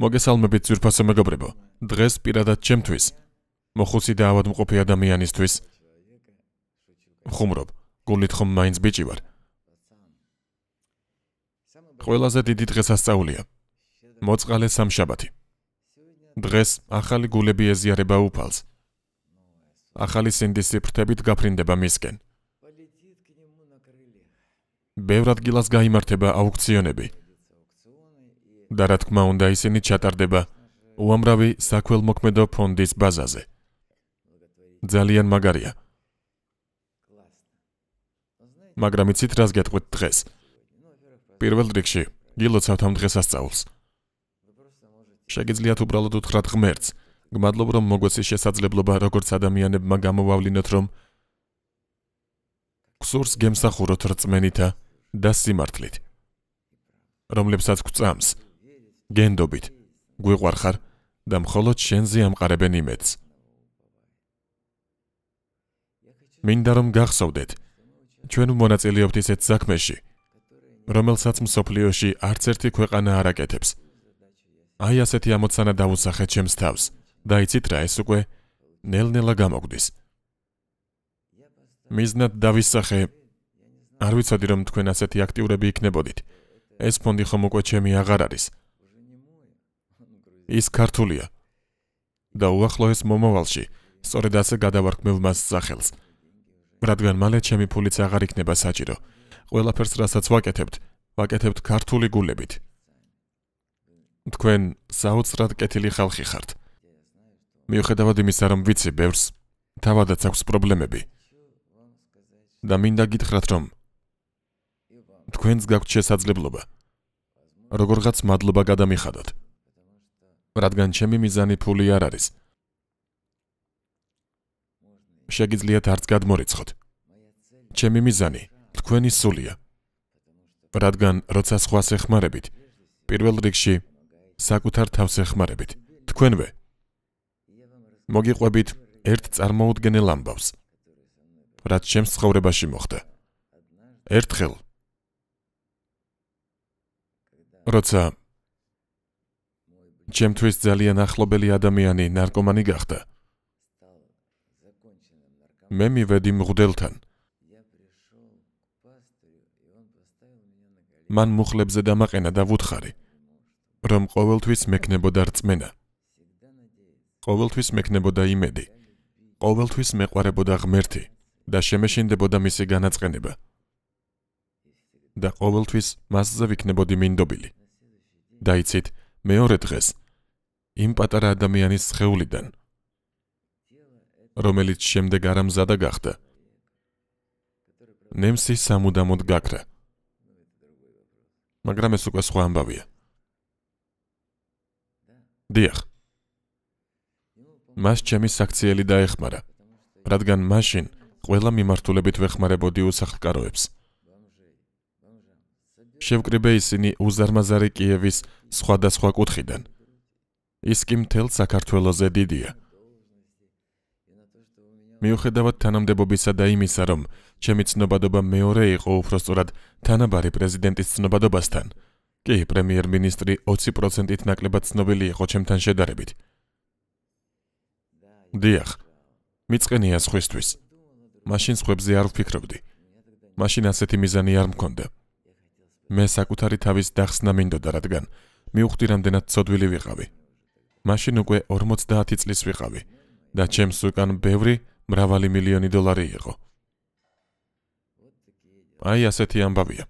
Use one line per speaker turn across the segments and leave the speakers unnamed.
მოგესალმებით ძვირფასო მეგობრებო. დღეს პირადად ჩემთვის, მოხუცი და ავადმყოფი ადამიანისთვის ვხუმრობ, გულით ხომ მაინც ბიჭი ვარ. ყველაზე დიდი დღესასწაულია. მოწყალე სამშაბათი. დღეს ახალი გულები ეზიარება უფალს. ახალი სინდის სიფრთხებით გაფრინდება მისკენ. ბევრ ადგილას გაიმართება აუქციონები. და რა თქმა უნდა ისინი ჩატარდება უამრავი საქველმოქმედო ფონდის ბაზაზე. ძალიან მაგარია. მაგრამ იცით რას გეტყვით დღეს? პირველ რიგში გილოცავთ ამ დღესასწაულს. შეგიძლიათ უბრალოდ უთხრათ ღმერთს, გმადლობ რომ მოგვეცი შესაძლებლობა როგორც ადამიანებმა გამოვავლინოთ რომ გსურს გემსახუროთ რწმენითა და სიმართლით, რომლებსაც გვწამს, გენდობით, გვიყვარხარ და მხოლოდ შენზე ამყარებენ იმედს. მინდა რომ გახსოვდეთ, ჩვენ ვმონაწილეობთ ისეთ საქმეში, რომელსაც მსოფლიოში არც ერთი ქვეყანა არ აკეთებს. აი ასეთი ამოცანა დავუსახეთ ჩემს თავს და იცით რა, ეს უკვე ნელ-ნელა გამოგვდის. მიზნად დავისახე, არ ვიცოდი რომ თქვენ ასეთი აქტიურები იქნებოდით. ეს ფონდი ხომ უკვე ჩემი აღარ არის. ის ქართულია და უახლოეს მომავალში სწორედ ასე გადავარქმევ მას სახელს, რადგან მალე ჩემი ფულიც აღარ იქნება საჭირო. ყველაფერს რასაც ვაკეთებთ ქართული გულებით. თქვენ საოცრად კეთილი ხალხი ხართ. მიუხედავად იმისა, რომ ვიცი ბევრს თავადაც აქვს პრობლემები და მინდა გითხრათ, რომ თქვენს გაქვთ შესაძლებლობა როგორღაც მადლობა გადამიხადოთ, რადგან ჩემი მიზანი ფული არ არის. შეგიძლიათ არც გადმორიცხოთ. ჩემი მიზანი თქვენი სულია, რადგან როცა სხვას ეხმარებით, პირველ რიგში საკუთარ თავს ეხმარებით. თქვენვე მოგიყვებით ერთ წარმოუდგენელ ამბავს, რაც ჩემს ცხოვრებაში მოხდა. ერთხელ, როცა ჩემთვის ძალიან ახლობელი ადამიანი ნარკომანი გახდა, მე მივედი მღვდელთან. მან მუხლებზე დამაყენა და ვუთხარი, რომ ყოველთვის მექნებოდა რწმენა, ყოველთვის მექნებოდა იმედი, ყოველთვის მეყვარებოდა ღმერთი და შემეშინდებოდა მისი განაწყენება და ყოველთვის მასზე ვიქნებოდი მინდობილი. და იცით, მეორე დღეს იმ პატარა ადამიანის სხეულიდან, რომელიც შემდეგ არამზადა გახდა, ნემსი სამუდამოდ გაქრა. მაგრამ ეს უკვე სხვა ამბავია. დიახ, მას ჩემი საქციელი დაეხმარა, რადგან მაშინ ყველა მიმართულებით ვეხმარებოდი უსახლკაროებს. შევკრიბე ისინი უზარმაზარი კიევის სხვადასხვა კუთხიდან. ის კი მთელ საქართველოზე დიდია. მიუხედავად თანამდებობისა და იმისა, რომ ჩემი ცნობადობა მეორე იყო უпростоრად თანაბარი პრეზიდენტის ცნობადობასთან, კი პრემიერ-მინისტრი 20%-ით ნაკლებად ცნობილი იყო ჩემთან შედარებით. დიახ, მიწყენია სხვისთვის. მაშინ სხვებზე არ ვფიქრობდი. მაშინ ასეთი მიზანი არ მქონდა. მე საკუთარი თავის დახსნა მინდოდა, რადგან მივხვდი რამდენად ცოდვილი ვიყავი. მაშინ უკვე 50 წლის ვიყავი და ჩემს უკან ბევრი მრავალი მილიონი დოლარი იყო. აი ასეთი ამბავია.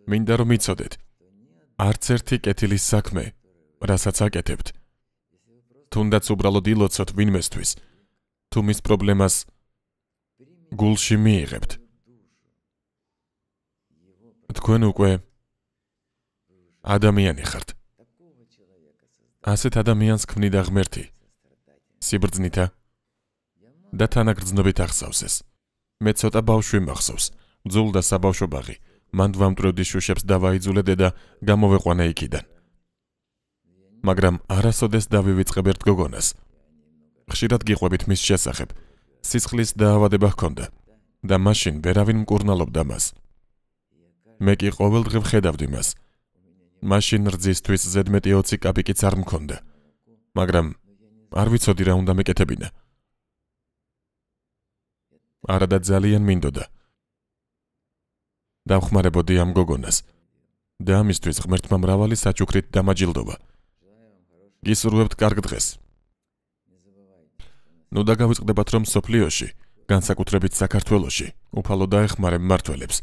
მინდა რომ იცოდეთ, არც ერთი კეთილის საქმე, რასაც აკეთებთ, თუნდაც უბრალოდ ილოცოთ ვინმესთვის, თუ მის პრობლემას გულში მიიღებთ. თქვენ უკვე ადამიანი ხართ. ასეთ ადამიანს ქმნიდა ღმერთი, სიბრძნითა და თანაგრძნობით ახსავს ეს. მე ცოტა ბავშვი მახსოვს, ბძულ და საბავშვო ბაღი, მან ვამტვრევდი შუშებს და ვაიძულე და გამოვეყვანა იქიდან. მაგრამ არასოდეს დავივიწყებ ერთ გოგონას. ხშირად გიყვებით მის შესახებ, სისხლის დაავადება ჰქონდა და მაშინ ვერავინ მკურნალობდა მას. მე კი ყოველდღე ვხედავდი მას. მაშინ რძისთვის ზედმეტი 20 კაპიკიც არ მქონდა. მაგრამ არ ვიცოდი რა უნდა მეკეთებინა. არადა ძალიან მინდოდა. დავხმარებოდი ამ გოგონას. და ამისთვის ღმერთმა მრავალი საჩუქრით დამაჯილდობა. გისურვებთ კარგ დღეს. ნუ დაგავიწყდებათ, რომ სოფლიოში, განსაკუთრებით საქართველოში, უფალო დაეხმარე მმართველებს.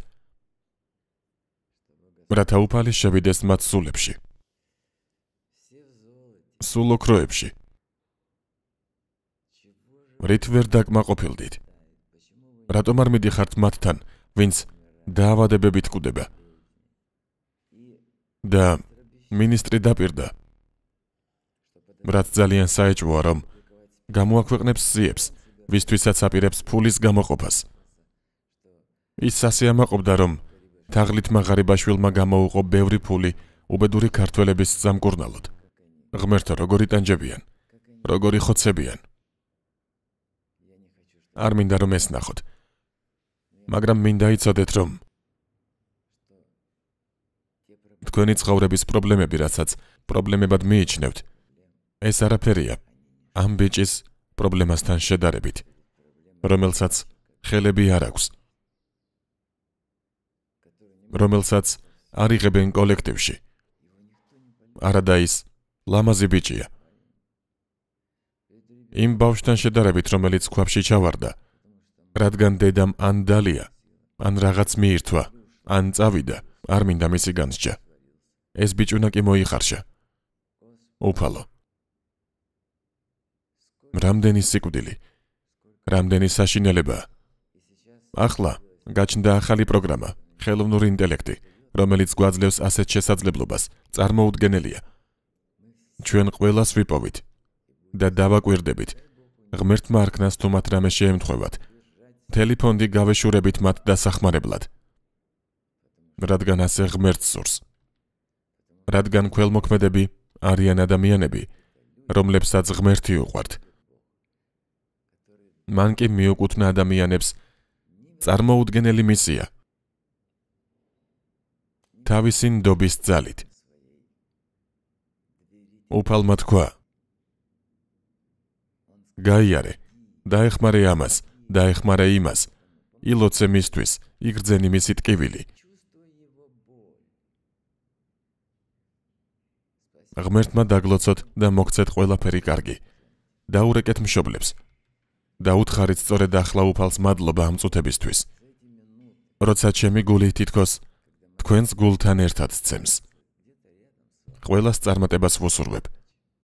რათა უფალი შევიდეს მათ სულებში. სულ ოქროებში. რით ვერ დაკმაყოფილდით? რატომ არ მიდიხართ მათთან, ვინც დაავადებებით კვდება? და მინისტრი დაპირდა, რაც ძალიან საეჭვოა, რომ გამოაქვეყნებს სიებს, ვისთვისაც აპირებს ფულის გამოყოფას. ის სასიამაყობდა, რომ თაღლითმა ღარიბაშვილმა გამოუყო ბევრი ფული უბედური ქართველების სამკურნალოდ. ღმერთო, როგორი ტანჯებიან, როგორი ხოცებიან. არ მინდა რომ ესნახოთ. მაგრამ მინდა იცოდეთ, რომ თქვენი ცხოვრების პრობლემები, რასაც პრობლემებად მიიჩნევთ, ეს არაფერია ამ ბიჭის პრობლემასთან შედარებით, რომელსაც ხელები არ აქვს, რომელსაც არ იღებენ კოლექტივში. არადა ის ლამაზი ბიჭია. იმ ბავშვთან შედარებით, რომელიც ქვაბში ჩავარდა, რადგან დედამ ან დალია, ან რაღაც მიირთვა, ან წავიდა, არ მინდა მისი განსჯა. ეს ბიჭუნა კი მოიხარშა. უფალო. რამდენი სიკვდილი, რამდენი საშინელება. ახლა გაჩნდა ახალი პროგრამა, ხელოვნური ინტელექტი, რომელიც გვაძლევს ასეთ შესაძლებლობას, წარმოუდგენელია. ჩვენ ყველას ვიპოვით და დავაკვირდებით. ღმერთმა არქნას თუ მათ რამე შეემთხვევათ. მთელი ფონდი გავეშურებით მათ დასახმარებლად. რადგან ასე ღმერთს სურს. რადგან ქველმოქმედები არიან ადამიანები, რომლებსაც ღმერთი უყვართ. მან კი მიუკუთვნა ადამიანებს წარმოუდგენელი მისია. თავისი ნდობის ძალით. უფალმა თქვა, გაიარე, დაეხმარე ამას, დაეხმარე იმას, ილოცე მისთვის, იგრძენი მისი ტკივილი. ღმერთმა დაგლოცოთ და მოგცეთ ყველაფერი კარგი. დაურეკეთ მშობლებს. დაუთხარით სწორედ ახლა უფალს მადლობა ამ წუთებისთვის. როცა ჩემი გული თითქოს თქვენს გულთან ერთად სცემს. ყველას წარმატებას ვუსურვებ.